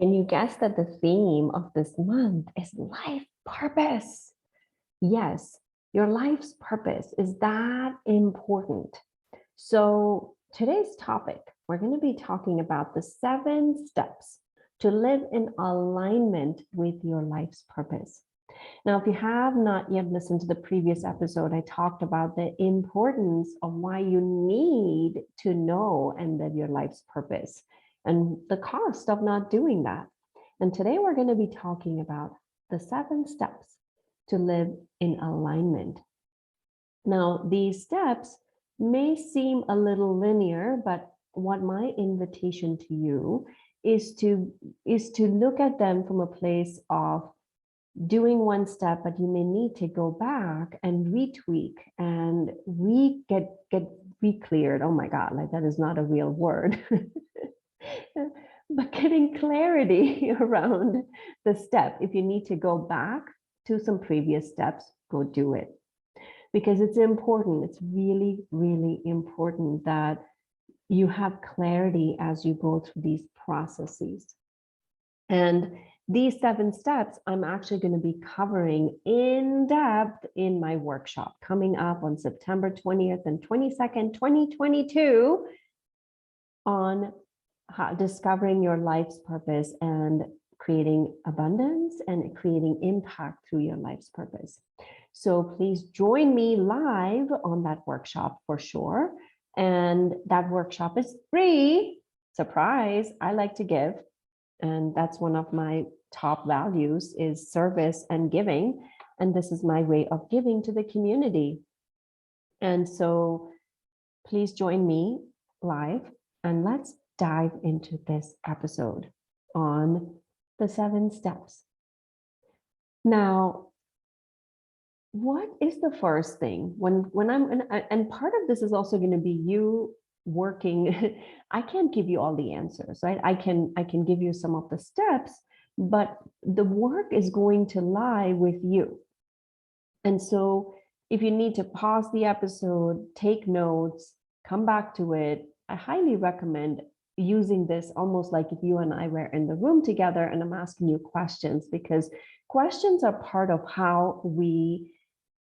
Can you guess that the theme of this month is life purpose? Yes, your life's purpose is that important. So, today's topic, we're going to be talking about the 7 steps to live in alignment with your life's purpose. Now, if you have not yet listened to the previous episode, I talked about the importance of why you need to know and live your life's purpose and the cost of not doing that. And today we're going to be talking about the 7 steps to live in alignment. Now, these steps may seem a little linear, but what my invitation to you is to look at them from a place of doing one step, but you may need to go back and retweak and get re-cleared. Oh my God, like that is not a real word. But getting clarity around the step. If you need to go back to some previous steps, go do it. Because it's important. It's really, really important that you have clarity as you go through these processes. And these 7 steps, I'm actually going to be covering in depth in my workshop coming up on September 20th and 22nd, 2022 on discovering your life's purpose and creating abundance and creating impact through your life's purpose. So please join me live on that workshop for sure. And that workshop is free. Surprise, I like to give. And that's one of my top values is service and giving. And this is my way of giving to the community. And so please join me live and let's dive into this episode on the 7 steps. Now, what is the first thing when I'm, and part of this is also going to be you working. I can't give you all the answers, right? I can give you some of the steps, but the work is going to lie with you. And so if you need to pause the episode, take notes, come back to it, I highly recommend using this almost like if you and I were in the room together and I'm asking you questions, because questions are part of how we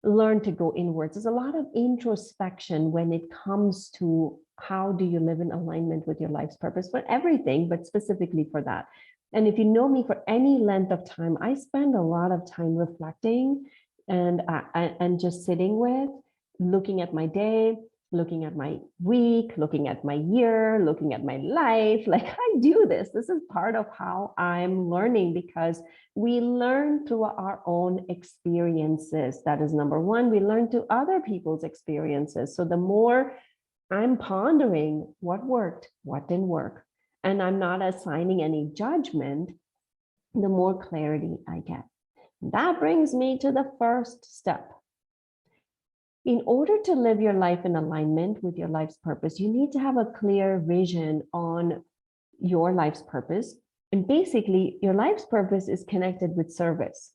learn to go inwards. There's a lot of introspection when it comes to how do you live in alignment with your life's purpose for everything, but specifically for that. And if you know me for any length of time, I spend a lot of time reflecting and just sitting with, looking at my day, looking at my week, looking at my year, looking at my life. Like I do this. This is part of how I'm learning because we learn through our own experiences. That is number one. We learn through other people's experiences. So the more I'm pondering what worked, what didn't work, and I'm not assigning any judgment, the more clarity I get. That brings me to the first step. In order to live your life in alignment with your life's purpose, you need to have a clear vision on your life's purpose. And basically, your life's purpose is connected with service.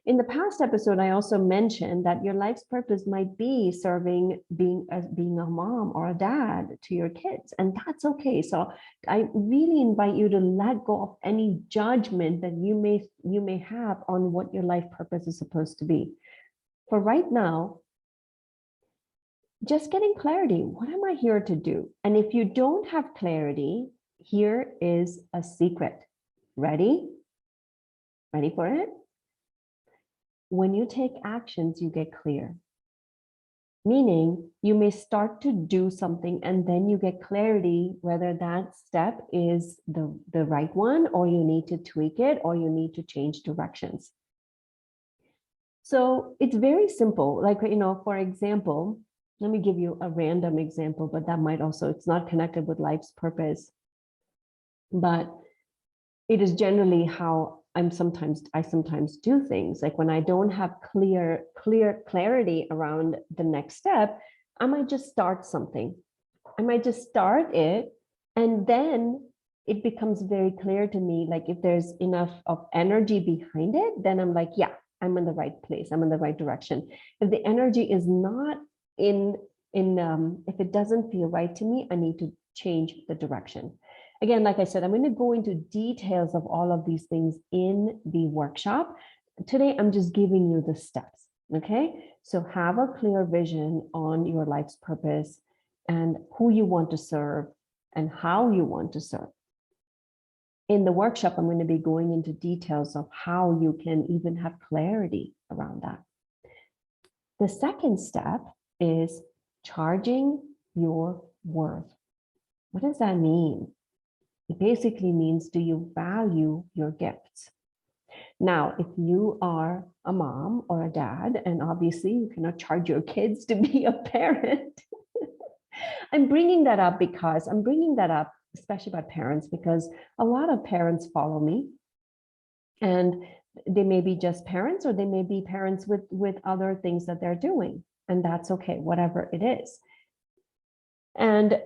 In the past episode, I also mentioned that your life's purpose might be serving, being a mom or a dad to your kids, and that's okay. So I really invite you to let go of any judgment that you may have on what your life purpose is supposed to be. For right now, just getting clarity. What am I here to do? And if you don't have clarity, here is a secret. Ready? Ready for it? When you take actions, you get clear. Meaning you may start to do something and then you get clarity whether that step is the right one or you need to tweak it or you need to change directions. So it's very simple. Like, for example, let me give you a random example, but that might also, it's not connected with life's purpose, but it is generally how I sometimes do things. Like when I don't have clarity around the next step, I might just start something. I might just start it, and then it becomes very clear to me, like if there's enough of energy behind it, then I'm like, yeah, I'm in the right place. I'm in the right direction. If the energy is not if it doesn't feel right to me, I need to change the direction. Again, like I said, I'm going to go into details of all of these things in the workshop. Today, I'm just giving you the steps. Okay. So have a clear vision on your life's purpose and who you want to serve and how you want to serve. In the workshop, I'm going to be going into details of how you can even have clarity around that. The second step is charging your worth. What does that mean? It basically means, do you value your gifts? Now, if you are a mom or a dad, and obviously you cannot charge your kids to be a parent, I'm bringing that up, especially about parents, because a lot of parents follow me, and they may be just parents, or they may be parents with other things that they're doing, and that's okay, whatever it is. And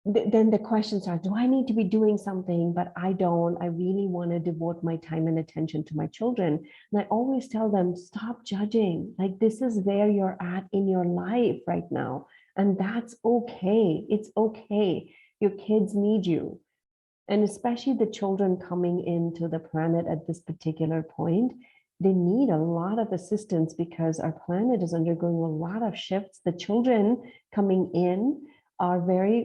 then the questions are, do I need to be doing something, but I don't, I really want to devote my time and attention to my children. And I always tell them, stop judging. Like, this is where you're at in your life right now. And that's okay. It's okay. Your kids need you. And especially the children coming into the planet at this particular point, they need a lot of assistance because our planet is undergoing a lot of shifts. The children coming in are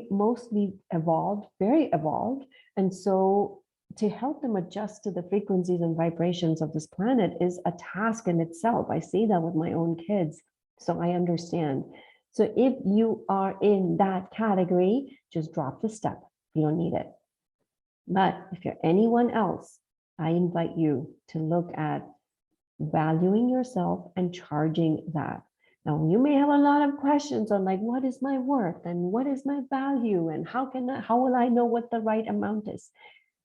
mostly evolved, very evolved. And so to help them adjust to the frequencies and vibrations of this planet is a task in itself. I see that with my own kids, so I understand. So if you are in that category, just drop the step. You don't need it. But if you're anyone else, I invite you to look at valuing yourself and charging that. Now, you may have a lot of questions on, like, what is my worth and what is my value and how will I know what the right amount is?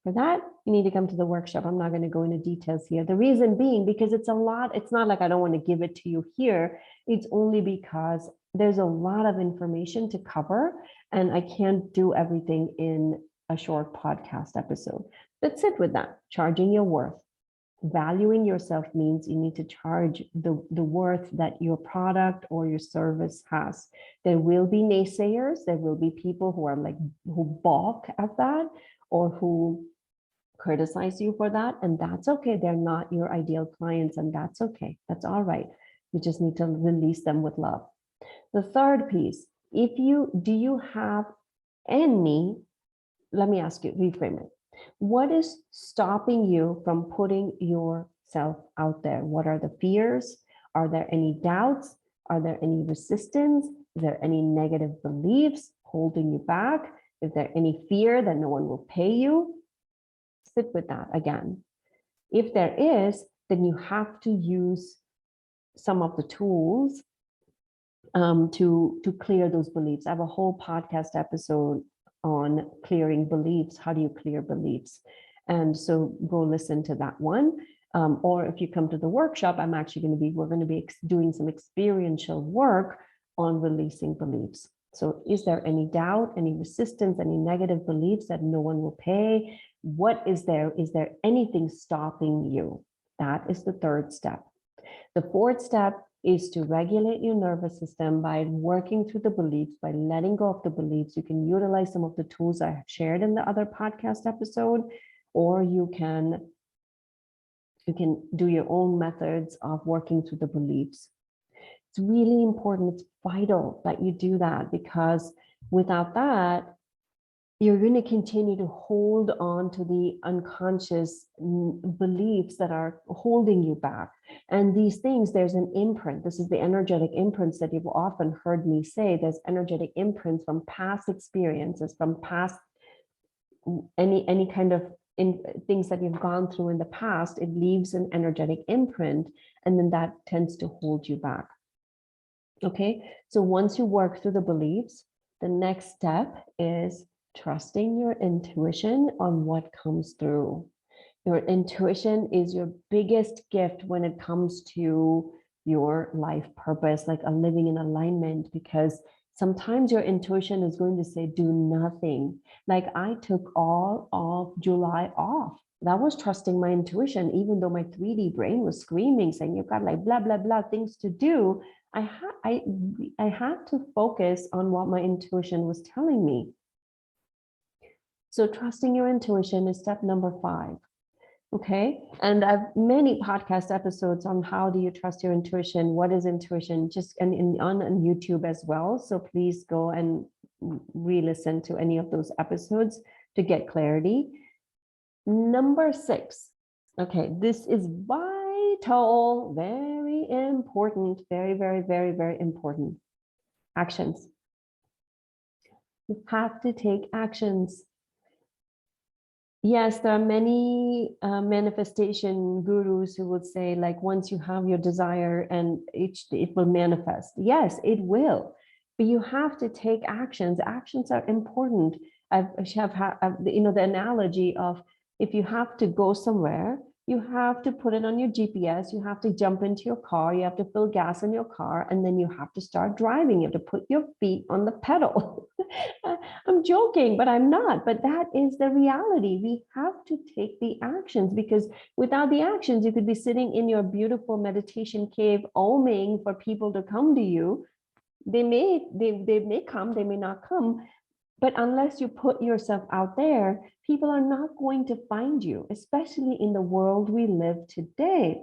For that, you need to come to the workshop. I'm not going to go into details here. The reason being, because it's a lot. It's not like I don't want to give it to you here. It's only because there's a lot of information to cover, and I can't do everything in a short podcast episode. But sit with that, charging your worth. Valuing yourself means you need to charge the worth that your product or your service has. There will be naysayers. There will be people who balk at that, or who criticize you for that. And that's okay. They're not your ideal clients, and that's okay. That's all right. You just need to release them with love. The third piece, do you have any, let me ask you, reframe it. What is stopping you from putting yourself out there? What are the fears? Are there any doubts? Are there any resistance? Is there any negative beliefs holding you back? Is there any fear that no one will pay you? Sit with that again. If there is, then you have to use some of the tools to clear those beliefs. I have a whole podcast episode on clearing beliefs. How do you clear beliefs? And so go listen to that one. Or if you come to the workshop, we're going to be doing some experiential work on releasing beliefs. So is there any doubt, any resistance, any negative beliefs that no one will pay? What is there? Is there anything stopping you? That is the third step. The fourth step is to regulate your nervous system by working through the beliefs, by letting go of the beliefs. You can utilize some of the tools I have shared in the other podcast episode, or you can do your own methods of working through the beliefs. It's really important. It's vital that you do that, because without that, you're going to continue to hold on to the unconscious beliefs that are holding you back. And these things, there's an imprint. This is the energetic imprints that you've often heard me say. There's energetic imprints from past experiences, from past any kind of things that you've gone through in the past. It leaves an energetic imprint, and then that tends to hold you back. Okay, so once you work through the beliefs, the next step is trusting your intuition on what comes through. Your intuition is your biggest gift when it comes to your life purpose, like a living in alignment, because sometimes your intuition is going to say, do nothing. Like, I took all of July off. That was trusting my intuition, even though my 3D brain was screaming, saying, you've got like blah, blah, blah things to do. I had to focus on what my intuition was telling me. So trusting your intuition is step number 5. Okay. And I've many podcast episodes on how do you trust your intuition? What is intuition? Just on YouTube as well. So please go and re-listen to any of those episodes to get clarity. Number 6. Okay, this is vital, very important, very, very, very, very important. Actions. You have to take actions. Yes, there are many manifestation gurus who would say, like, once you have your desire and it will manifest. Yes, it will, but you have to take actions. Actions are important. I have the analogy of, if you have to go somewhere, you have to put it on your GPS, you have to jump into your car, you have to fill gas in your car, and then you have to start driving. You have to put your feet on the pedal. I'm joking, but I'm not. But that is the reality. We have to take the actions, because without the actions, you could be sitting in your beautiful meditation cave, oming for people to come to you. They may come, they may not come. But unless you put yourself out there, people are not going to find you, especially in the world we live today.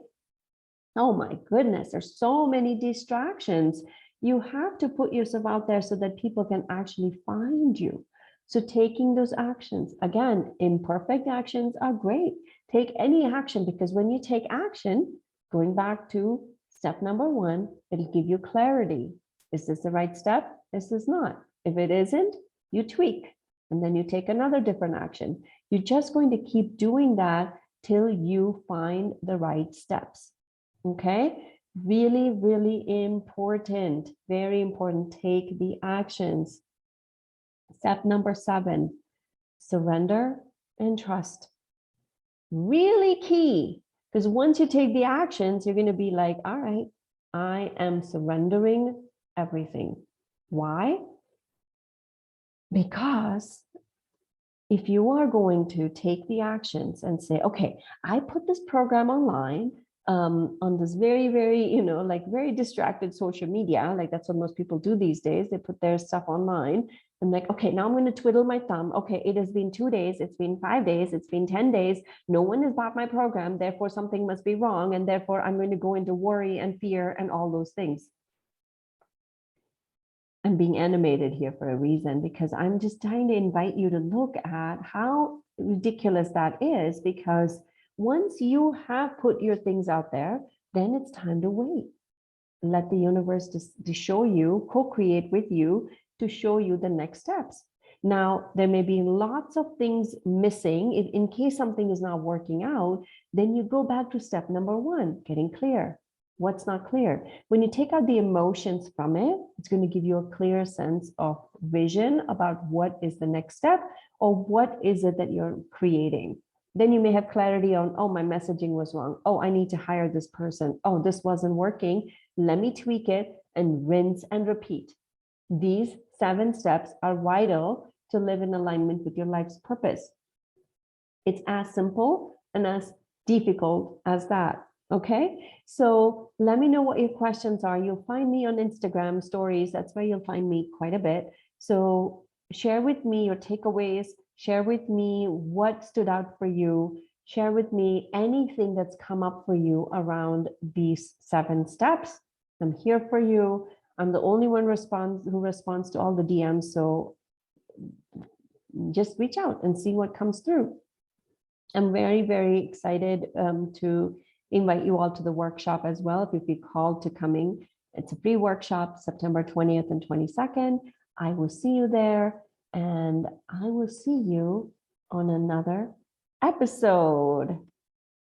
Oh my goodness, there's so many distractions. You have to put yourself out there so that people can actually find you. So taking those actions, again, imperfect actions are great. Take any action, because when you take action, going back to step number 1, it'll give you clarity. Is this the right step? Is this not? If it isn't, you tweak, and then you take another different action. You're just going to keep doing that till you find the right steps. Okay, really, really important, very important. Take the actions. Step number 7, surrender and trust. Really key, because once you take the actions, you're going to be like, all right, I am surrendering everything. Why? Because if you are going to take the actions and say, okay, I put this program online on this very, very, like very distracted social media, like that's what most people do these days. They put their stuff online and like, okay, now I'm going to twiddle my thumb. Okay, it has been 2 days, it's been 5 days, it's been 10 days. No one has bought my program. Therefore, something must be wrong. And therefore, I'm going to go into worry and fear and all those things. I'm being animated here for a reason, because I'm just trying to invite you to look at how ridiculous that is, because once you have put your things out there, then it's time to wait. Let the universe to show you, co-create with you, to show you the next steps. Now, there may be lots of things missing. In case something is not working out, then you go back to step number 1, getting clear. What's not clear? When you take out the emotions from it, it's going to give you a clear sense of vision about what is the next step, or what is it that you're creating. Then you may have clarity on, oh, my messaging was wrong. Oh, I need to hire this person. Oh, this wasn't working. Let me tweak it, and rinse and repeat. These 7 steps are vital to live in alignment with your life's purpose. It's as simple and as difficult as that. Okay, so let me know what your questions are. You'll find me on Instagram stories. That's where you'll find me quite a bit. So share with me your takeaways. Share with me what stood out for you. Share with me anything that's come up for you around these 7 steps. I'm here for you. I'm the only one who responds to all the DMs. So just reach out and see what comes through. I'm very, very excited to invite you all to the workshop as well. If you feel called to coming, it's a free workshop, September 20th and 22nd. I will see you there, and I will see you on another episode.